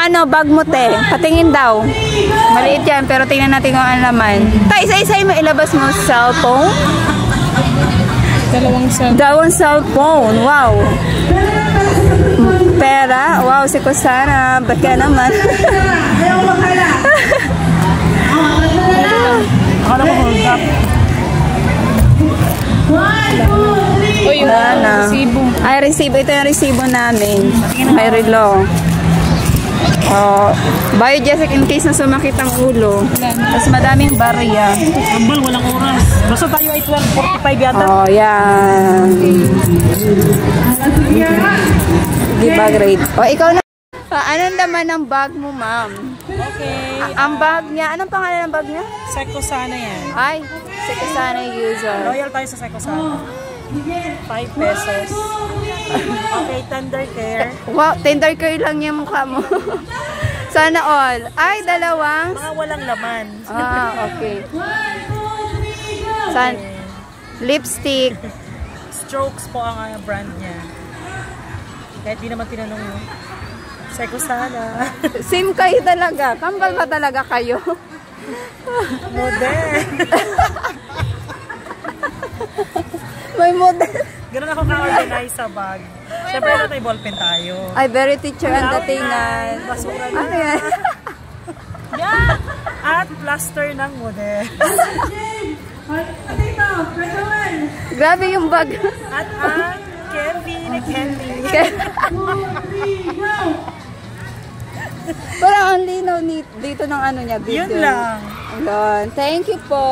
ano, bag mo, te? Patingin daw. Maliit yan, pero tingnan natin kung ano naman. Ta, isa-isa mo ilabas mo sa cellphone. Dalawang cellphone. Wow. Pera. Wow, si Kusana. Ba't ka naman? Akala ko hold up. Uy, resibo. Ay, resibo. Ito yung resibo namin. May relo. Biogesic in case na sumakit ang ulo. Tapos madaming barya. Ambal, walang oras. Basta tayo ay 12:45 yata. Oh, yan. Di ba great? O, ikaw na. Anong laman ng bag mo, ma'am? Okay. Ang bag niya, anong pangalan ng bag niya? Secosana yan. Ay, Secosana user. Loyal tayo sa Secosana. 5 pesos. Okay, Tender Care. Wow, Tender Care lang yung mukha mo. Sana all. Ay, dalawang. Mga walang laman. Okay. Lipstick. Strokes po ang brand niya. Kahit di naman tinanong mo. Secosana. Same kayo talaga. Kambal ba talaga kayo? Model. May model. Ganun ako ka-organize sa bag. Siyempre na tayo ballpen tayo. Ay, very teacher ang datingan. Basura na. Ano yan? At plaster ng model. Grabe yung bag. At ang candy ni candy. Parang ang linaw dito ng ano niya. Video. Yun lang. Ayun. Thank you po.